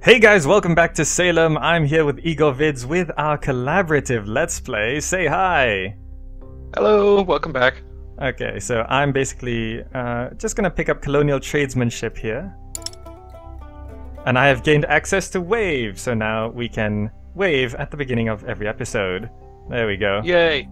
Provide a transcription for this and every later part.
Hey guys, welcome back to Salem. I'm here with Eegore Vids with our collaborative Let's Play. Say hi! Hello, welcome back. Okay, so I'm basically just gonna pick up colonial tradesmanship here. And I have gained access to Wave, so now we can wave at the beginning of every episode. There we go. Yay!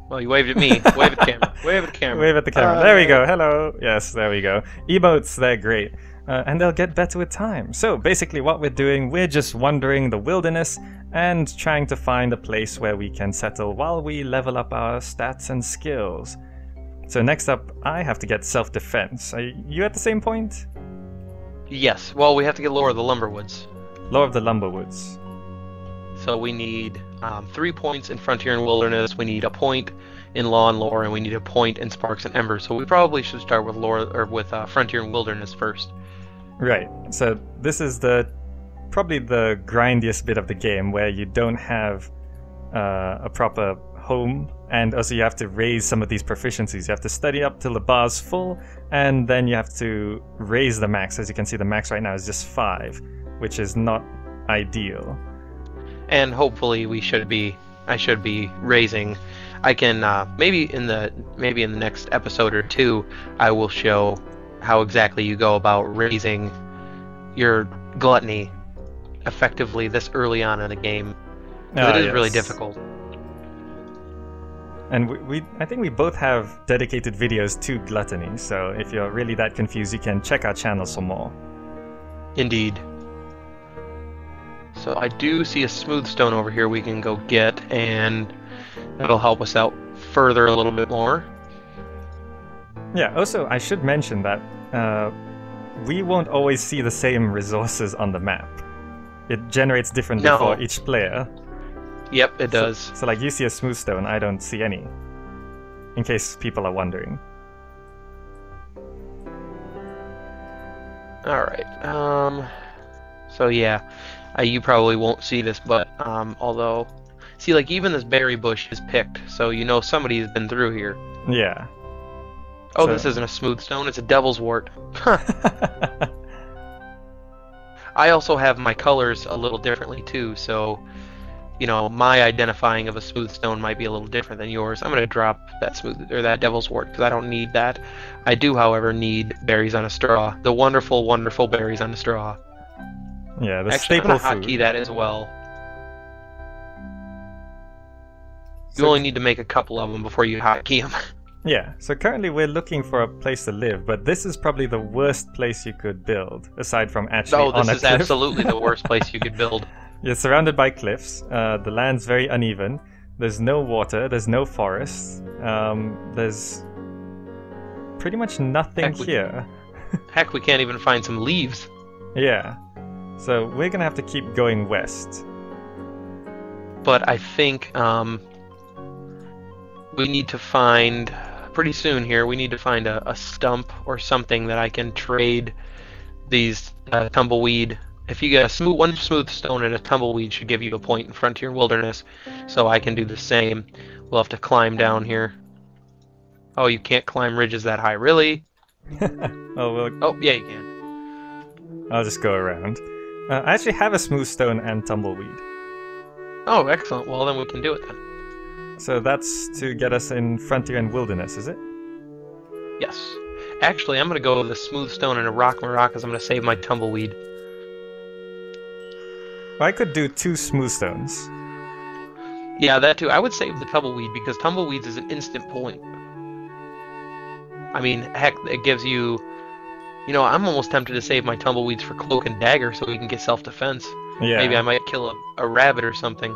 Well, you waved at me. Wave at the camera. Wave at the camera. Wave at the camera. There we go. Hello. Yes, there we go. Emotes, they're great. And they'll get better with time. So basically what we're doing, we're just wandering the wilderness and trying to find a place where we can settle while we level up our stats and skills. So next up, I have to get self-defense. Are you at the same point? Yes. Well, we have to get Lore of the Lumberwoods. Lore of the Lumberwoods. So we need 3 points in Frontier and Wilderness, we need a point in Law and Lore, and we need a point in Sparks and Embers. So we probably should start with Frontier and Wilderness first. Right. So this is probably the grindiest bit of the game where you don't have a proper home, and also you have to raise some of these proficiencies. You have to study up till the bar's full, and then you have to raise the max. As you can see, the max right now is just 5, which is not ideal. And hopefully I should be raising. I can maybe in the next episode or two I will show how exactly you go about raising your gluttony effectively this early on in the game. It is really difficult. And I think we both have dedicated videos to gluttony, so if you're really that confused, you can check our channel for more. Indeed. So I do see a smooth stone over here we can go get, and that'll help us out further a little bit more. Yeah, also I should mention that we won't always see the same resources on the map. It generates differently for each player. Yep, it does. So like you see a smooth stone, I don't see any. In case people are wondering. Alright, so yeah, you probably won't see this, but although, see, like even this berry bush is picked, so you know somebody's been through here. Yeah. Oh, so this isn't a smooth stone, it's a devil's wart. I also have my colors a little differently too, so you know, my identifying of a smooth stone might be a little different than yours. I'm going to drop that devil's wart because I don't need that. I do, however, need berries on a straw. The wonderful, wonderful berries on a straw. Yeah, the actually, staple I'm going to hotkey that as well. You only need to make a couple of them before you hotkey them. Yeah, so currently we're looking for a place to live, but this is probably the worst place you could build, aside from actually on a cliff. No, this is absolutely the worst place you could build. You're surrounded by cliffs, the land's very uneven, there's no water, there's no forests, there's pretty much nothing here. Heck, we can't even find some leaves. Yeah, so we're gonna have to keep going west. But I think we need to find, pretty soon here, we need to find a stump or something that I can trade these tumbleweed. If you get one smooth stone and a tumbleweed should give you a point in Frontier and Wilderness, so I can do the same. We'll have to climb down here. Oh, you can't climb ridges that high, really? Oh, yeah, you can. I'll just go around. I actually have a smooth stone and tumbleweed. Oh, excellent. Well, then we can do it then. So that's to get us in Frontier and Wilderness, is it? Yes. Actually, I'm going to go with a smooth stone and a rock maracas. I'm going to save my tumbleweed. I could do 2 smooth stones. Yeah, that too. I would save the tumbleweed because tumbleweeds is an instant point. I mean, heck, it gives you... You know, I'm almost tempted to save my tumbleweeds for cloak and dagger so we can get self-defense. Yeah. Maybe I might kill a rabbit or something.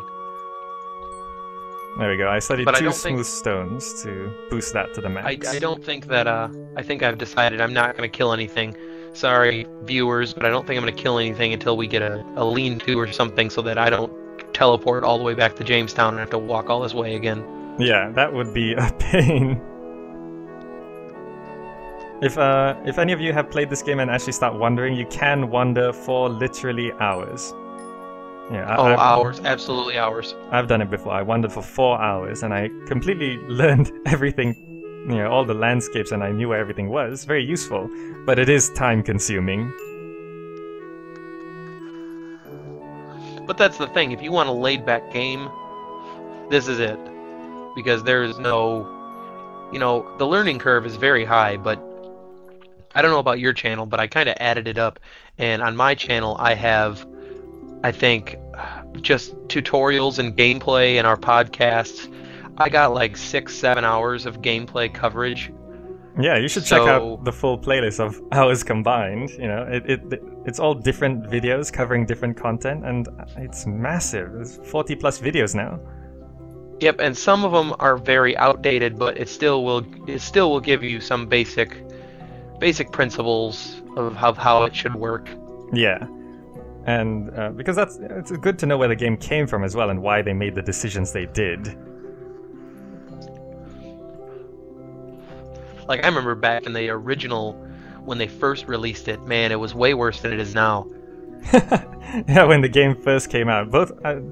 There we go. I studied 2 smooth stones to boost that to the max. I don't think that, I think I've decided I'm not going to kill anything. Sorry, viewers, but I don't think I'm going to kill anything until we get a lean-to or something so that I don't teleport all the way back to Jamestown and have to walk all this way again. Yeah, that would be a pain. If any of you have played this game and actually start wandering, you can wander for literally hours. Yeah, hours, absolutely hours. I've done it before. I wandered for 4 hours and I completely learned everything, you know, all the landscapes, and I knew where everything was. Very useful, but it is time consuming. But that's the thing. If you want a laid-back game, this is it. Because there is no, the learning curve is very high. But I don't know about your channel, but I kind of added it up. And on my channel, I have, I think, just tutorials and gameplay and our podcasts. I got like 6-7 hours of gameplay coverage. Yeah, you should check out the full playlist of hours combined. It's all different videos covering different content, and it's massive. There's 40 plus videos now. Yep, and some of them are very outdated, but it still will give you some basic principles of how it should work. Yeah, and because it's good to know where the game came from as well, and why they made the decisions they did. Like, I remember back in the original, when they first released it, man, it was way worse than it is now. Yeah, when the game first came out.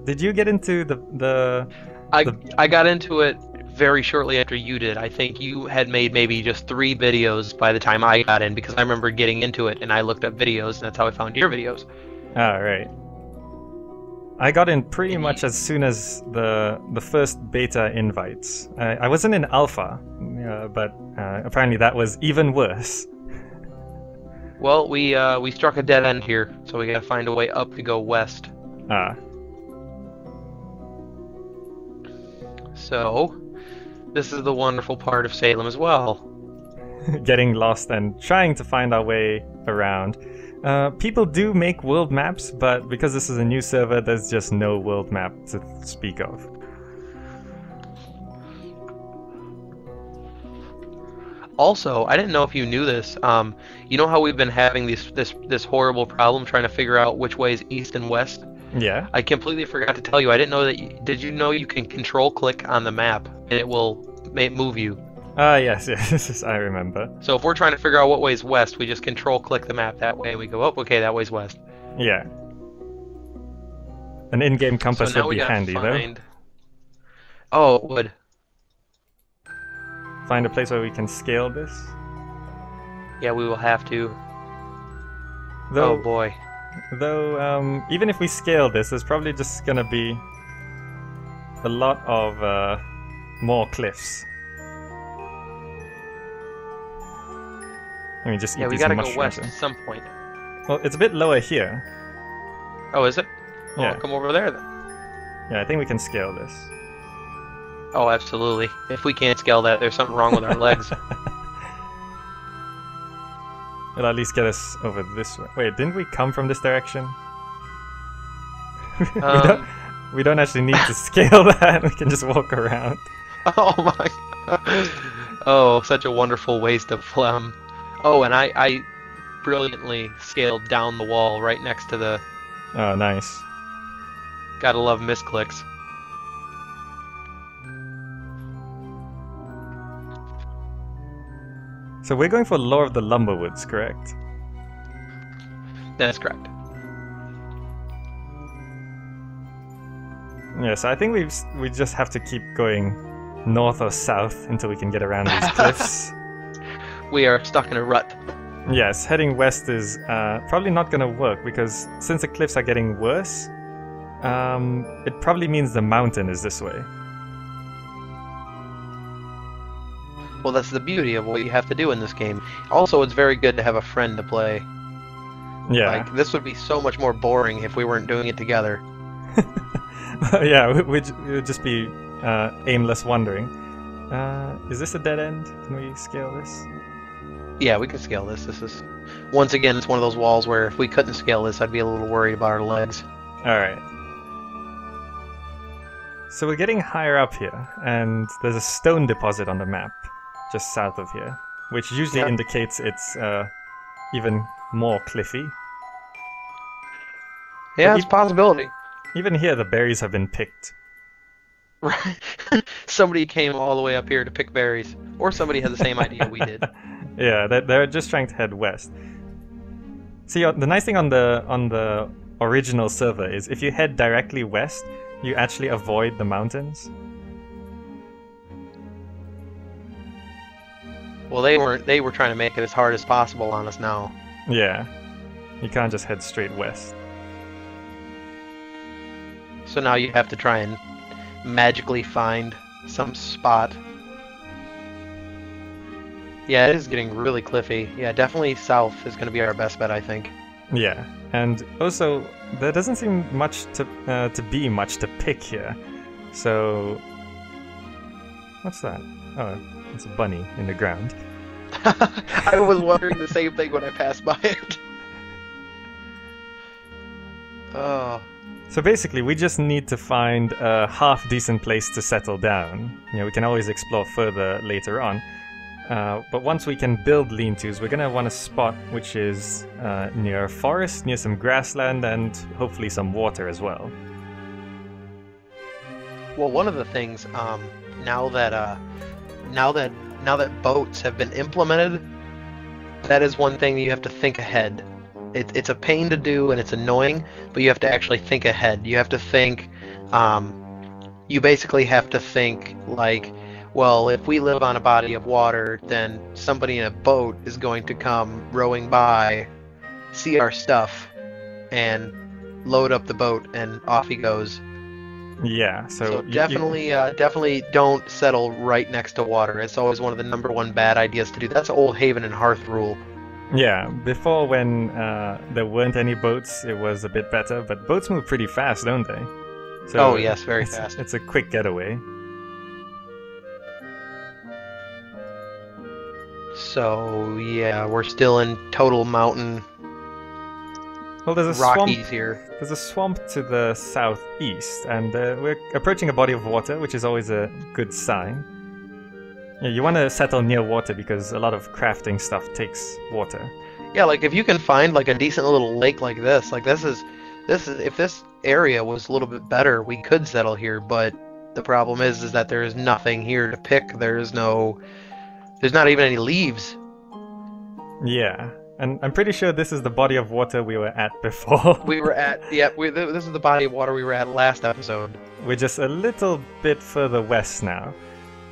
Did you get into the... I got into it very shortly after you did. I think you had made maybe just 3 videos by the time I got in, because I remember getting into it, and I looked up videos, and that's how I found your videos. Oh, right. I got in pretty much as soon as the first beta invites. I wasn't in alpha, but apparently that was even worse. Well, we struck a dead end here, so we gotta find a way up to go west. Ah. So, this is the wonderful part of Salem as well. Getting lost and trying to find our way around. People do make world maps, but because this is a new server, there's just no world map to speak of. Also, I didn't know if you knew this. You know how we've been having this horrible problem trying to figure out which way is east and west? Yeah. I completely forgot to tell you. I didn't know that. Did you know you can control click on the map and it will move you? Yes, I remember. So if we're trying to figure out what way is west, we just control click the map that way, and we go, oh, okay, that way's west. Yeah. An in-game compass would be handy, though. Oh, it would. Find a place where we can scale this? Yeah, we will have to. Though, oh boy. Though, even if we scale this, there's probably just gonna be a lot of more cliffs. Let me just eat we these gotta mushrooms. go west at some point. Well, it's a bit lower here. Oh, is it? Yeah. Well, come over there then. Yeah, I think we can scale this. Oh, absolutely. If we can't scale that, there's something wrong with our legs. It'll at least get us over this way. Wait, didn't we come from this direction? we don't actually need to scale that. We can just walk around. Oh my god. Oh, such a wonderful waste of phlegm. Oh, and I brilliantly scaled down the wall right next to the... Oh, nice. Gotta love misclicks. So we're going for Lore of the Lumberwoods, correct? That's correct. Yeah, so I think we just have to keep going north or south until we can get around these cliffs. We are stuck in a rut. Yes, heading west is probably not going to work, because since the cliffs are getting worse, it probably means the mountain is this way. Well, that's the beauty of what you have to do in this game. Also, it's very good to have a friend to play. Yeah. Like, this would be so much more boring if we weren't doing it together. Yeah, we'd just be aimless wandering. Is this a dead end? Can we scale this? Yeah, we can scale this. This is... Once again, it's one of those walls where if we couldn't scale this, I'd be a little worried about our legs. Alright. So we're getting higher up here, and there's a stone deposit on the map, just south of here, which usually indicates it's even more cliffy. Yeah, it's a possibility. Even here, the berries have been picked. Right. Somebody came all the way up here to pick berries. Or somebody had the same idea we did. Yeah, they're just trying to head west. See, the nice thing on the original server is if you head directly west, you actually avoid the mountains. Well, they were trying to make it as hard as possible on us now. Yeah. You can't just head straight west. So now you have to try and magically find some spot. Yeah, it is getting really cliffy. Yeah, definitely south is going to be our best bet, I think. Yeah, and also there doesn't seem much to be much to pick here. So what's that? Oh, it's a bunny in the ground. I was wondering the same thing when I passed by it. Oh. So basically, we just need to find a half-decent place to settle down. You know, we can always explore further later on. But once we can build lean-tos, we're gonna want a spot which is near a forest, near some grassland, and hopefully some water as well. Well, one of the things, now that boats have been implemented, that is one thing that you have to think ahead. It's a pain to do and it's annoying, but you have to actually think ahead. You have to think, you basically have to think like, well, if we live on a body of water, then somebody in a boat is going to come rowing by, see our stuff, and load up the boat, and off he goes. Yeah, so definitely don't settle right next to water. It's always one of the #1 bad ideas to do. That's Old Haven and Hearth rule. Yeah, before when there weren't any boats, it was a bit better, but boats move pretty fast, don't they? So oh yes, very fast. It's a quick getaway. So yeah, we're still in total mountain. Well, there's a Rockies swamp here. There's a swamp to the southeast, and we're approaching a body of water, which is always a good sign. Yeah, you want to settle near water because a lot of crafting stuff takes water. Yeah, like if you can find like a decent little lake like this is if this area was a little bit better, we could settle here. But the problem is that there is nothing here to pick. There's not even any leaves. Yeah. And I'm pretty sure this is the body of water we were at before. This is the body of water we were at last episode. We're just a little bit further west now.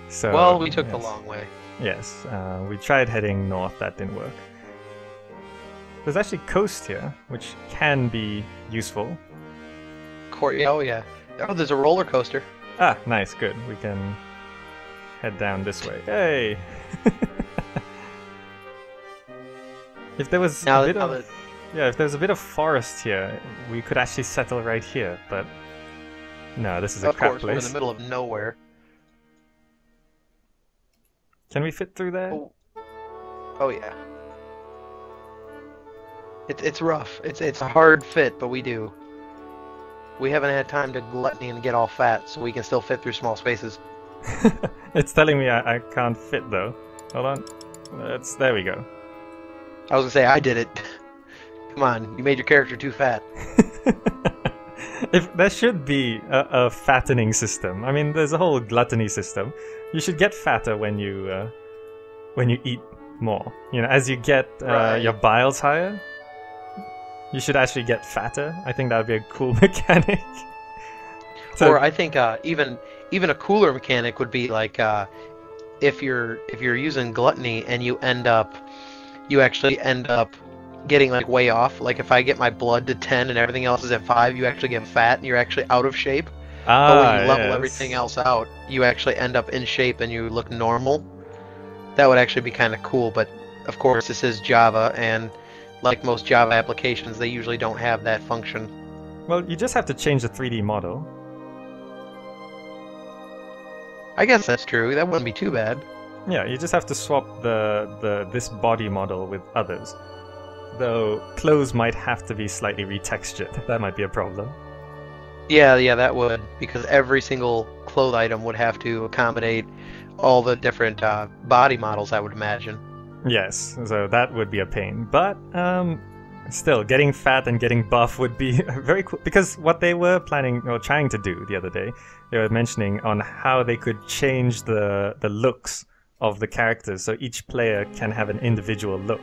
So, well, we took the long way. Yes, we tried heading north, that didn't work. There's actually coast here, which can be useful. Oh yeah. Oh, there's a roller coaster. Ah, nice, good. We can head down this way. Hey! If there was if there's a bit of forest here, we could actually settle right here, but no, this is a crap place. We're in the middle of nowhere. Can we fit through there? Oh yeah. It's rough. It's a hard fit, but we do. We haven't had time to gluttony and get all fat, so we can still fit through small spaces. It's telling me I can't fit though. Hold on. There we go. I was gonna say I did it. Come on, you made your character too fat. If there should be a fattening system. I mean, there's a whole gluttony system. You should get fatter when you eat more. You know, as you get your biles higher, you should actually get fatter. I think that would be a cool mechanic. Or I think even a cooler mechanic would be like if you're using gluttony and you actually end up getting like way off. Like if I get my blood to 10 and everything else is at 5, you actually get fat and you're actually out of shape. But when you level everything else out, you actually end up in shape and you look normal. That would actually be kind of cool, but of course this is Java, and like most Java applications, they usually don't have that function. Well, you just have to change the 3D model. I guess that's true. That wouldn't be too bad. Yeah, you just have to swap this body model with others. Though clothes might have to be slightly retextured. That might be a problem. Yeah, that would, because every single clothes item would have to accommodate all the different body models, I would imagine. Yes, so that would be a pain. But still, getting fat and getting buff would be very cool. Because what they were planning or trying to do the other day, they were mentioning on how they could change the looks of the characters, so each player can have an individual look.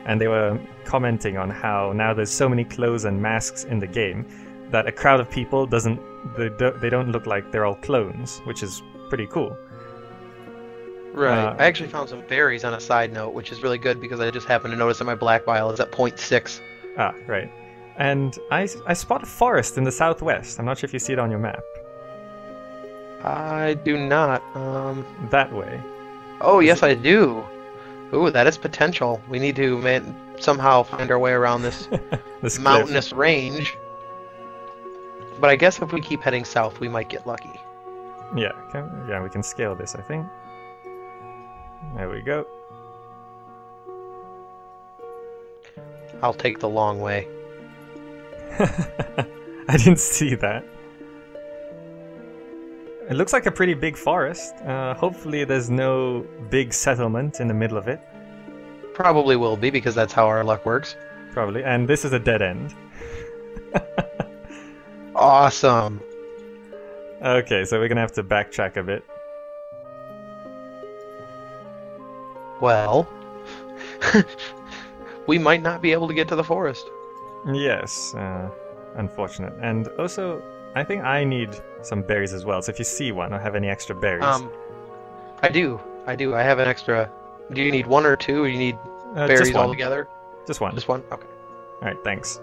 And they were commenting on how now there's so many clothes and masks in the game that a crowd of people they don't look like they're all clones, which is pretty cool. Right. I actually found some berries on a side note, which is really good because I just happened to notice that my black bile is at 0.6. Ah, right. And I spot a forest in the southwest. I'm not sure if you see it on your map. I do not. That way. Oh, yes, I do. Ooh, that is potential. We need to somehow find our way around this This mountainous range. But I guess if we keep heading south, we might get lucky. Yeah, we can scale this, I think. There we go. I'll take the long way. I didn't see that. It looks like a pretty big forest. Hopefully there's no big settlement in the middle of it. Probably will be, because that's how our luck works. Probably. And this is a dead end. Awesome. Okay, so we're gonna have to backtrack a bit. Well, we might not be able to get to the forest. Yes, unfortunate. And also, I think I need some berries as well. So if you see one or have any extra berries. I do. I have an extra. Do you need one or two, or you need berries altogether? Just one. Just one? Okay. Alright, thanks.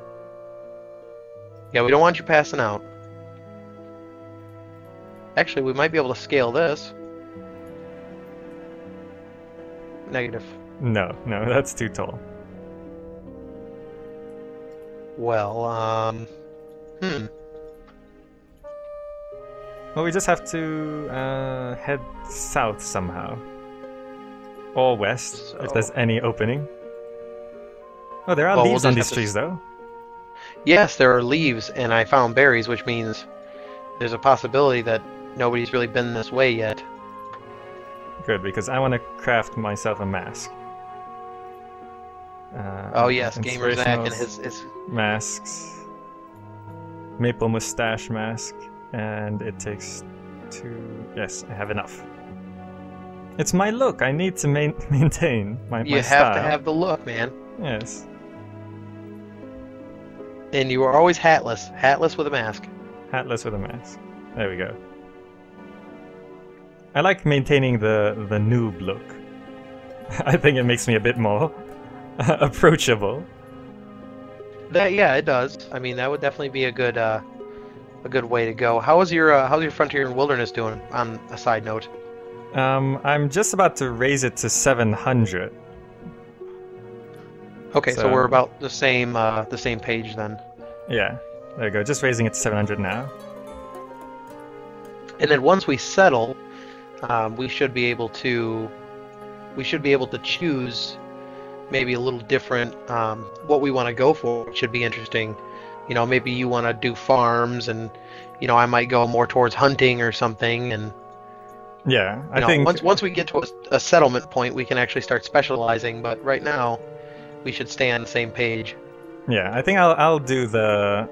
Yeah, we don't want you passing out. Actually, we might be able to scale this. Negative. No, that's too tall. Well, Well, we just have to head south somehow. Or west, if there's any opening. Oh, there are leaves on these trees, though. Yes, there are leaves, and I found berries, which means there's a possibility that nobody's really been this way yet. Good, because I want to craft myself a mask. Oh yes, GamerZakh and his masks. Maple mustache mask, and it takes 2. Yes, I have enough. It's my look. I need to maintain my You style. have to have the look, man. Yes. And you are always hatless with a mask. Hatless with a mask. There we go. I like maintaining the noob look. I think it makes me a bit more approachable. Yeah, it does. I mean, that would definitely be a good way to go. How's your Frontier and Wilderness doing? On a side note. I'm just about to raise it to 700. Okay, so we're about the same page then. Yeah, there you go. Just raising it to 700 now. And then once we settle, we should be able to choose maybe a little different what we want to go for, which should be interesting. You know, maybe you want to do farms, and you know, I might go more towards hunting or something. And yeah, I think think once we get to a settlement point, we can actually start specializing. But right now, we should stay on the same page. Yeah, I think I'll do the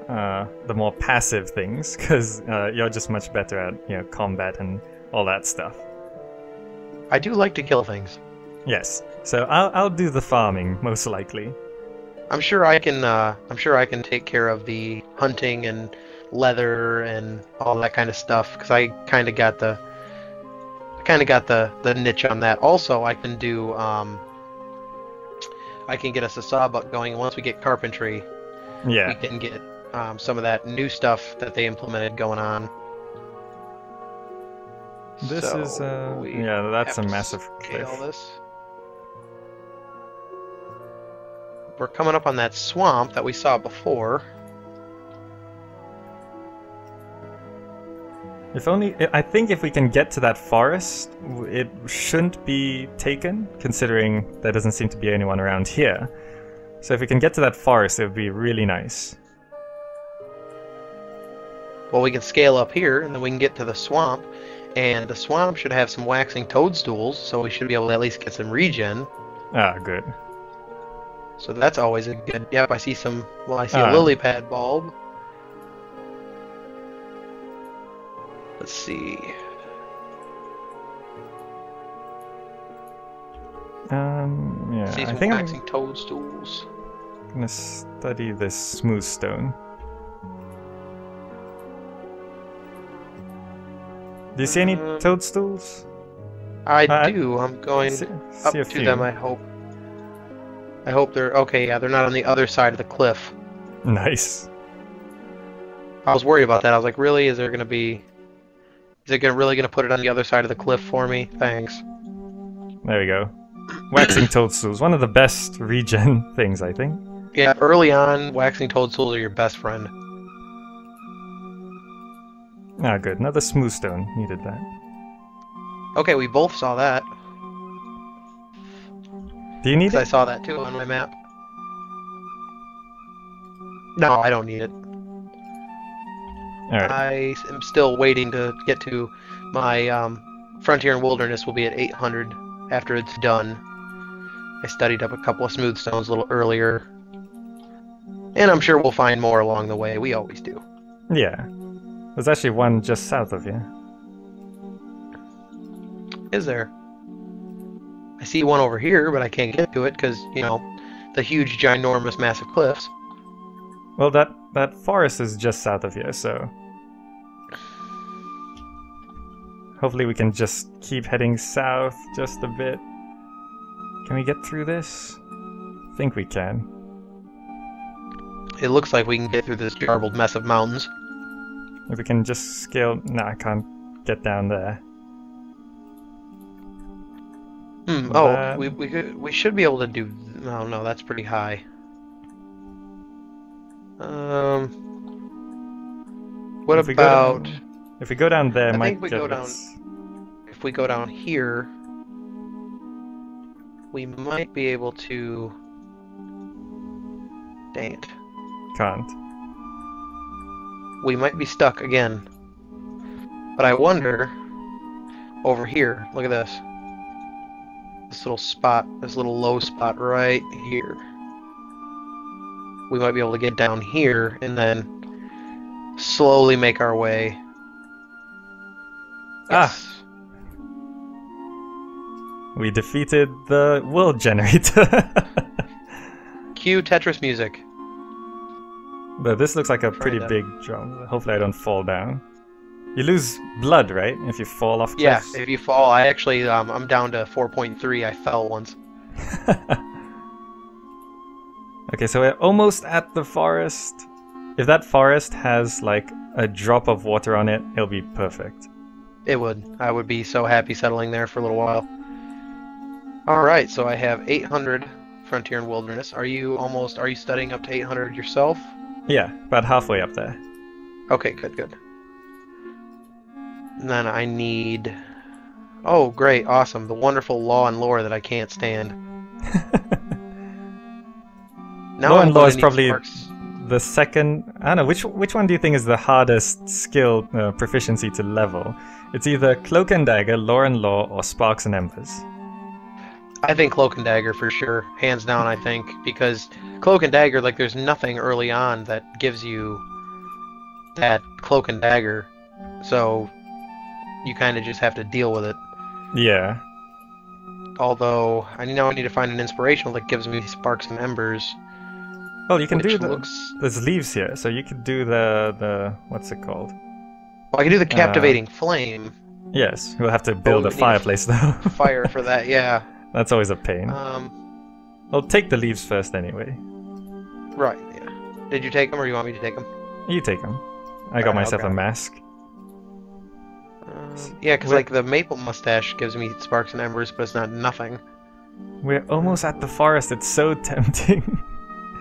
more passive things, because you're just much better at combat and all that stuff. I do like to kill things. Yes, so I'll do the farming most likely. I'm sure I can take care of the hunting and leather and all that kind of stuff, because I kind of got the niche on that. Also, I can do I can get us a sawbuck going, and once we get carpentry, yeah, we can get some of that new stuff that they implemented going on. This is yeah, that's a massive cliff. This. We're coming up on that swamp that we saw before. If only, I think if we can get to that forest, it shouldn't be taken, considering there doesn't seem to be anyone around here. So if we can get to that forest, it would be really nice. Well, we can scale up here, and then we can get to the swamp. And the swamp should have some waxing toadstools, so we should be able to at least get some regen. Ah, good. So that's always a good... Yep, I see some... Well, I see a lily pad bulb. Let's see. Yeah, See some I think waxing toadstools. I'm gonna study this smooth stone. Do you see any toadstools? I do. I'm going up to them, I hope. I hope they're... Okay, yeah, they're not on the other side of the cliff. Nice. I was worried about that. I was like, really? Is there gonna be? Is it really gonna put it on the other side of the cliff for me? Thanks. There we go. Waxing toadstools, one of the best regen things, I think. Yeah, early on, waxing toadstools are your best friend. Ah, good. Another smooth stone. Needed that. Okay, we both saw that. Do you need I it? saw that too on my map. No, I don't need it. Alright. I am still waiting to get to my Frontier and Wilderness will be at 800 after it's done. I studied up a couple of smooth stones a little earlier. And I'm sure we'll find more along the way. We always do. Yeah. There's actually one just south of you. Is there? I see one over here, but I can't get to it because, you know, the huge, ginormous, massive cliffs. Well, that forest is just south of here, so... Hopefully we can just keep heading south just a bit. Can we get through this? I think we can. It looks like we can get through this garbled mess of mountains. If we can just scale... Nah, I can't get down there. Oh, we should be able to do... No, no, that's pretty high. What about... If we go down there, I might think we get go down... If we go down here, we might be able to... Dang it. Can't. We might be stuck again. But I wonder... Over here, look at this. This little spot, this little low spot right here. We might be able to get down here and then slowly make our way. Yes. Ah! We defeated the world generator. Cue Tetris music. But this looks like a pretty big jump. Hopefully I don't fall down. You lose blood, right? If you fall off cliffs? Yeah, if you fall. I actually, I'm down to 4.3. I fell once. Okay, so we're almost at the forest. If that forest has, like, a drop of water on it, it'll be perfect. It would. I would be so happy settling there for a little while. Alright, so I have 800 Frontier and Wilderness. Are you studying up to 800 yourself? Yeah, about halfway up there. Okay, good, good. And then I need... Oh, great, awesome. The wonderful law and lore that I can't stand. Law and lore is probably the second... I don't know, which one do you think is the hardest skill proficiency to level? It's either Cloak and Dagger, Lore and Lore, or Sparks and Embers. I think Cloak and Dagger for sure. Hands down, I think. Because Cloak and Dagger, like, there's nothing early on that gives you that Cloak and Dagger. So... you kind of just have to deal with it. Yeah. Although, I know I need to find an inspirational that gives me Sparks and Embers. Well, you can do there's leaves here, so you could do the what's it called? Well, I can do the Captivating Flame. Yes, we'll have to build a fireplace though. Fire for that, yeah. That's always a pain. I'll take the leaves first anyway. Right, yeah. Did you take them, or you want me to take them? You take them. I got myself a mask. Yeah, because like the maple mustache gives me Sparks and Embers, but it's not nothing. We're almost at the forest. It's so tempting.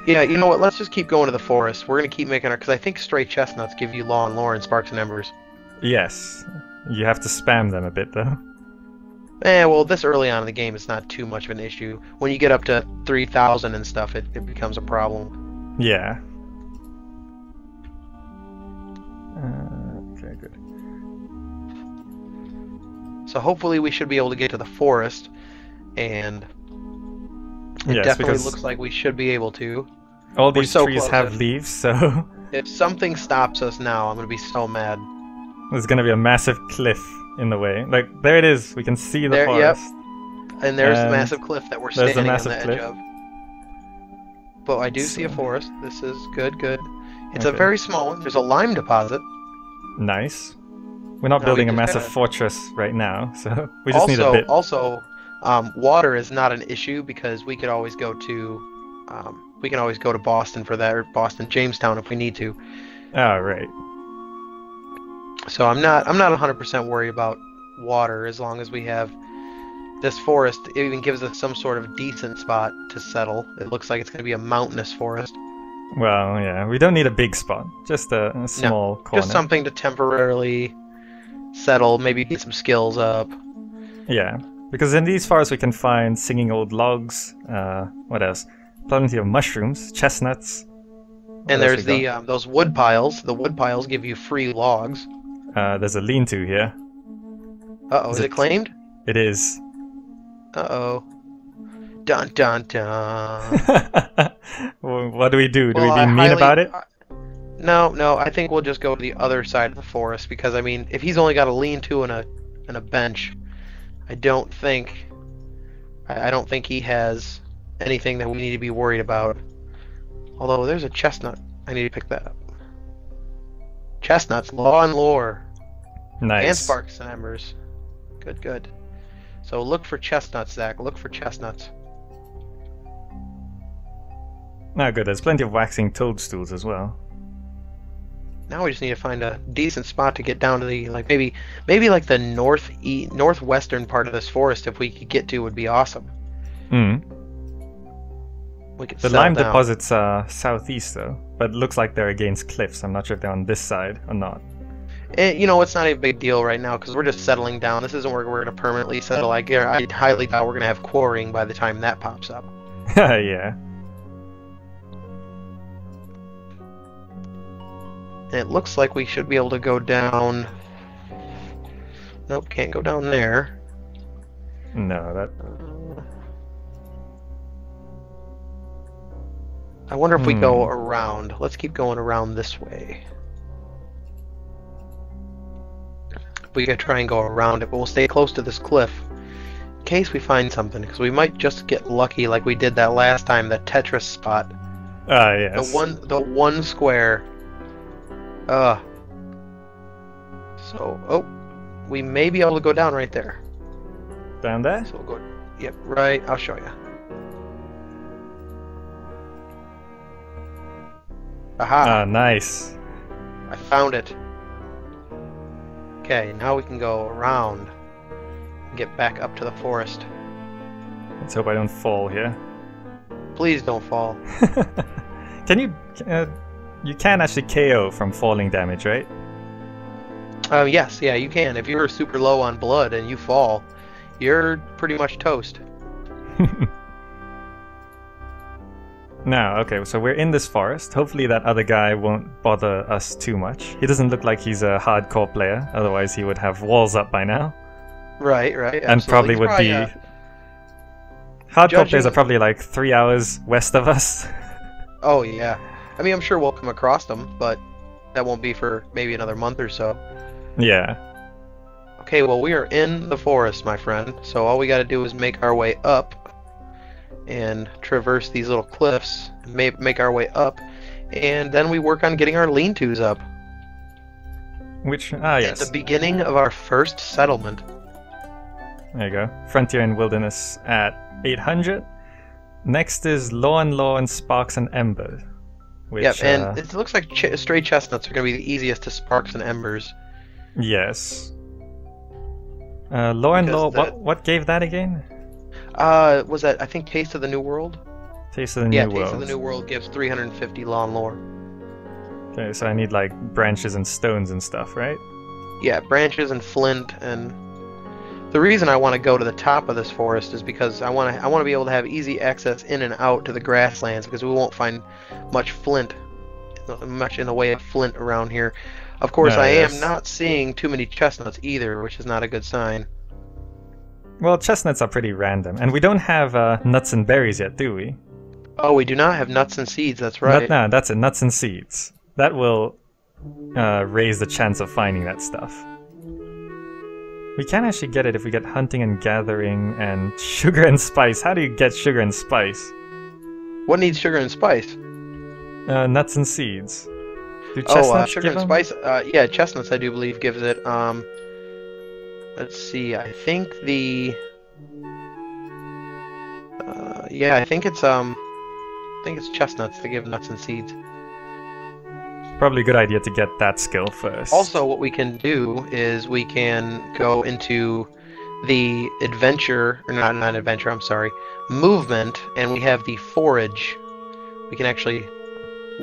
Yeah, you know what? Let's just keep going to the forest. We're gonna keep making our... because I think stray chestnuts give you Law and Lore and Sparks and Embers. Yes. You have to spam them a bit, though. Well, this early on in the game, it's not too much of an issue. When you get up to 3,000 and stuff, it becomes a problem. Yeah. Okay, good. So hopefully we should be able to get to the forest, and it definitely looks like we should be able to. All these trees have leaves, so... If something stops us now, I'm going to be so mad. There's going to be a massive cliff in the way. Like, there it is. We can see the forest. Yep. And there's the massive cliff that we're standing on the edge of. But I do see a forest. This is good, good. It's a very small one. There's a lime deposit. Nice. We're not building a massive fortress right now, so we just need a bit. Also, water is not an issue because we could always go to we can always go to Boston for that, or Boston, Jamestown if we need to. Oh, right. So I'm not 100% worried about water as long as we have this forest. It even gives us some sort of decent spot to settle. It looks like it's going to be a mountainous forest. Well, yeah, we don't need a big spot. Just a small corner. Just something to temporarily settle, maybe get some skills up. Yeah, because in these forests we can find singing old logs. What else? Plenty of mushrooms, chestnuts. And there's those wood piles. The wood piles give you free logs. There's a lean-to here. Uh-oh, is it claimed? It is. Uh-oh. Dun dun dun. What do we do? Do Well, we be mean about it? No, I think we'll just go to the other side of the forest, because, I mean, if he's only got a lean-to and a bench, I don't think he has anything that we need to be worried about. Although, there's a chestnut. I need to pick that up. Chestnuts, law and lore. Nice. And sparks and embers. Good, good. So look for chestnuts, Zach. Look for chestnuts. No, good. There's plenty of waxing toadstools as well. Now we just need to find a decent spot to get down to the, like, maybe like the northwestern part of this forest. If we could get to, would be awesome. Hmm. We could The settle lime down. deposits are southeast though, but it looks like they're against cliffs. I'm not sure if they're on this side or not. And, you know, it's not a big deal right now because we're just settling down. This isn't where we're going to permanently settle. I highly doubt we're going to have quarrying by the time that pops up. Yeah. And it looks like we should be able to go down. Nope, can't go down there. No, that. I wonder if we go around. Let's keep going around this way. We could try and go around it, but we'll stay close to this cliff in case we find something, because we might just get lucky like we did that last time, that Tetris spot. Yes. The one square. So, we may be able to go down right there. Down there? So we'll go. Yep, right. I'll show you. Aha! Ah, nice. I found it. Okay, now we can go around and get back up to the forest. Let's hope I don't fall here. Please don't fall. Can you? You can actually KO from falling damage, right? Yes, yeah, you can. If you're super low on blood and you fall, you're pretty much toast. Now, okay, so we're in this forest. Hopefully that other guy won't bother us too much. He doesn't look like he's a hardcore player, otherwise he would have walls up by now. Right, And probably would be... Hardcore players are probably like 3 hours west of us. Oh, yeah. I mean, I'm sure we'll come across them, but that won't be for maybe another month or so. Yeah. Okay, well, we are in the forest, my friend, so all we gotta do is make our way up and traverse these little cliffs, make our way up, and then we work on getting our lean-tos up. Yes. At the beginning of our first settlement. There you go. Frontier and Wilderness at 800. Next is Law and Sparks and Embers. Which, yep, and it looks like stray chestnuts are going to be the easiest to sparks and embers. Yes. Law and Law, what gave that again? Was that, I think, Taste of the New World? Taste of the New World. Yeah, Taste of the New World gives 350 law and lore. Okay, so I need, like, branches and stones and stuff, right? Yeah, branches and flint, and... The reason I want to go to the top of this forest is because I want to be able to have easy access in and out to the grasslands, because we won't find much in the way of flint around here. Of course, I am not seeing too many chestnuts either, which is not a good sign. Well, chestnuts are pretty random, and we don't have nuts and berries yet, do we? Oh, we do not have nuts and seeds, that's right. No, that's it, nuts and seeds. That will raise the chance of finding that stuff. We can actually get it if we get hunting and gathering and sugar and spice. How do you get sugar and spice? What needs sugar and spice? Nuts and seeds. Do chestnuts sugar and spice. Yeah, chestnuts I do believe gives it. Let's see. I think the. Yeah, I think it's the think it's chestnuts that give nuts and seeds. Probably a good idea to get that skill first. Also, what we can do is we can go into the adventure, or not adventure, I'm sorry, movement, and we have the forage. We can actually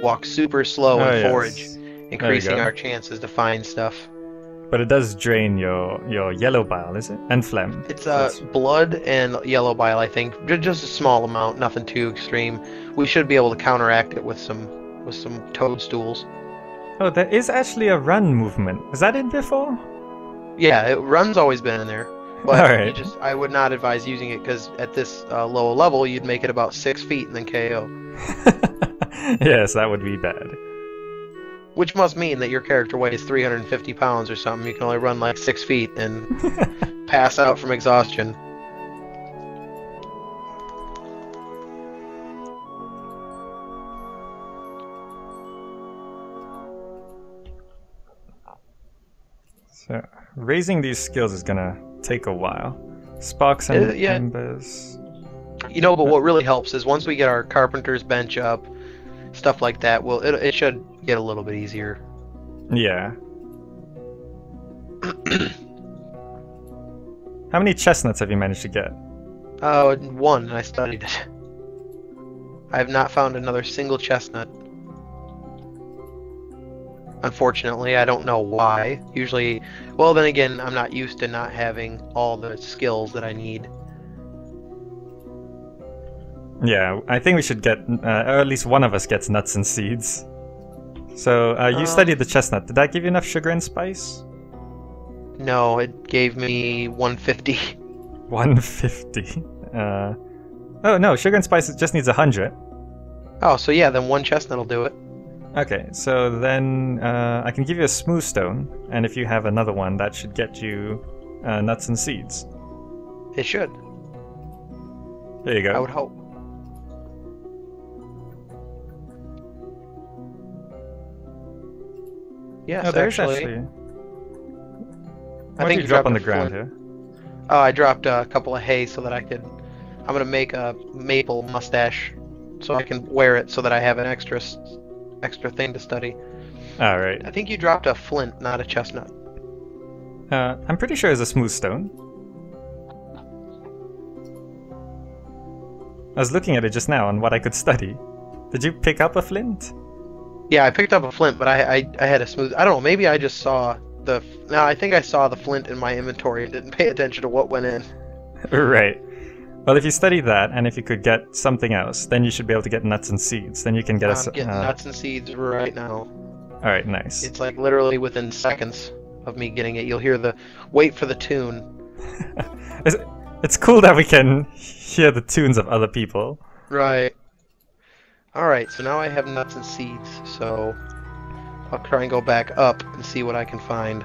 walk super slow and forage, increasing our chances to find stuff. But it does drain your yellow bile, is it? And phlegm. It's blood and yellow bile, I think. Just a small amount, nothing too extreme. We should be able to counteract it with some toadstools. Oh, there is actually a run movement. Was that in before? Yeah, run's always been in there. But Alright. I would not advise using it because at this low level, you'd make it about 6 feet and then KO. Yes, that would be bad. Which must mean that your character weighs 350 pounds or something. You can only run like 6 feet and pass out from exhaustion. So, raising these skills is gonna take a while. Sparks and embers. You know, but what really helps is once we get our carpenter's bench up, stuff like that, well, it should get a little bit easier. Yeah. How many chestnuts have you managed to get? 1, and I studied it. I have not found another single chestnut. Unfortunately, I don't know why. Usually, well, then again, I'm not used to not having all the skills that I need. Yeah, I think we should get, or at least one of us gets nuts and seeds. So, you studied the chestnut. Did that give you enough sugar and spice? No, it gave me 150. 150? Oh no, sugar and spice just needs 100. Oh, so yeah, then 1 chestnut will do it. Okay, so then I can give you a smooth stone, and if you have another one, that should get you nuts and seeds. It should. There you go. I would hope. Yes, there's actually. I think you drop on the ground here. Oh, I dropped a couple of hay so that I could. I'm gonna make a maple mustache, so I can wear it so that I have an extra thing to study. All right. I think you dropped a flint, not a chestnut. I'm pretty sure it's a smooth stone. I was looking at it just now on what I could study. Did you pick up a flint? Yeah, I picked up a flint, but I had a smooth. I don't know. Maybe I just saw the. No, I think I saw the flint in my inventory and didn't pay attention to what went in. Right. Well, if you study that, and if you could get something else, then you should be able to get nuts and seeds. Then you can get I'm getting nuts and seeds right now. All right, nice. It's like literally within seconds of me getting it. You'll hear the wait for the tune. It's cool that we can hear the tunes of other people. Right. Alright, so now I have nuts and seeds, so I'll try and go back up and see what I can find.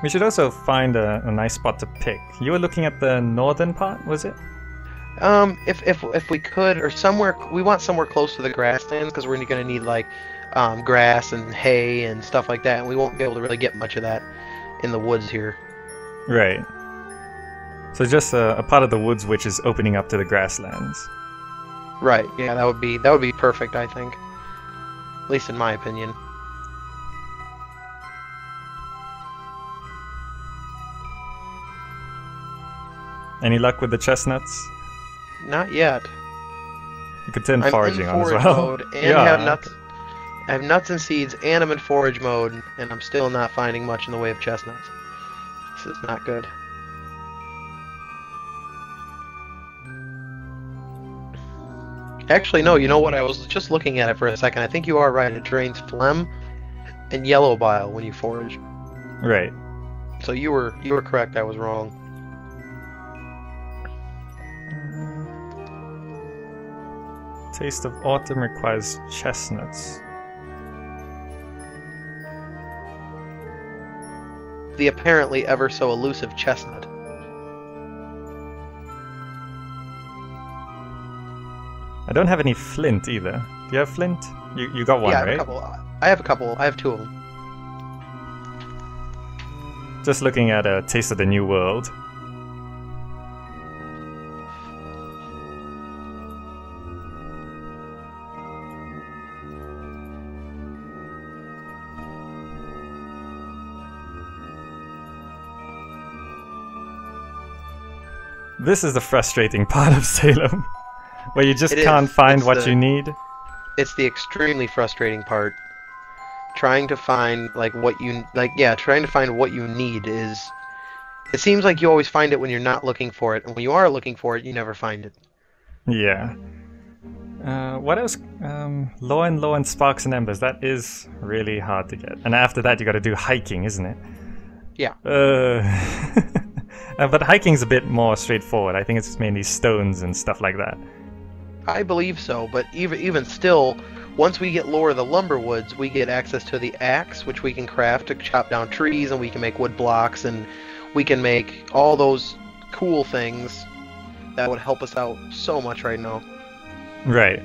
We should also find a nice spot to pick. You were looking at the northern part, was it? If we could, or somewhere, we want somewhere close to the grasslands, because we're going to need, like, grass and hay and stuff like that, and we won't be able to really get much of that in the woods here. Right. So just a part of the woods which is opening up to the grasslands. Right, yeah, that would be perfect, I think. At least in my opinion. Any luck with the chestnuts? Not yet. You could turn I'm foraging in on as forage well. mode and have nuts. I have nuts and seeds, and I'm in forage mode, and I'm still not finding much in the way of chestnuts. This is not good. Actually, no, you know what? I was just looking at it for a second. I think you are right. It drains phlegm and yellow bile when you forage. Right. So you were correct. I was wrong. Taste of autumn requires chestnuts. The apparently ever so elusive chestnut. I don't have any flint either. Do you have flint? You got one, yeah, right? I have a couple. I have 2 of them. Just looking at a Taste of the New World. This is the frustrating part of Salem, where you just can't find what you need. It's the extremely frustrating part. Trying to find trying to find what you need is. It seems like you always find it when you're not looking for it, and when you are looking for it, you never find it. Yeah. What else? Low and Sparks and Embers. That is really hard to get. And after that, you got to do hiking, isn't it? Yeah. But hiking's a bit more straightforward. I think it's mainly stones and stuff like that. I believe so, but even still, once we get Lore of the Lumberwoods, we get access to the axe, which we can craft to chop down trees, and we can make wood blocks, and we can make all those cool things that would help us out so much right now. Right.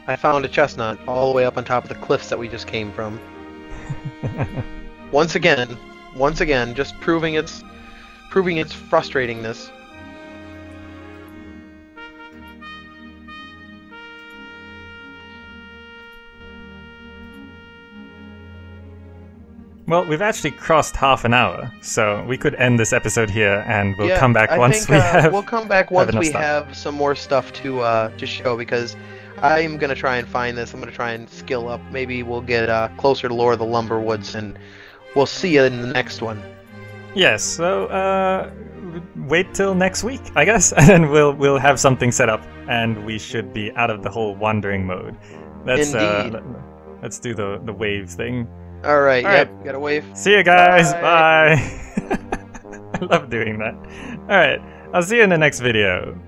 I found a chestnut all the way up on top of the cliffs that we just came from. Once again, just proving its frustratingness. Well, we've actually crossed half an hour, so we could end this episode here, and we'll come back once we have. We'll come back once we have some more stuff to show, because I'm gonna try and find this. I'm gonna try and skill up. Maybe we'll get closer to Lore of the Lumberwoods, and we'll see you in the next one. Yes. So wait till next week, I guess, and we'll have something set up, and we should be out of the whole wandering mode. Let's do the wave thing. All right. Yep. Got a wave. See you guys. Bye. I love doing that. All right. I'll see you in the next video.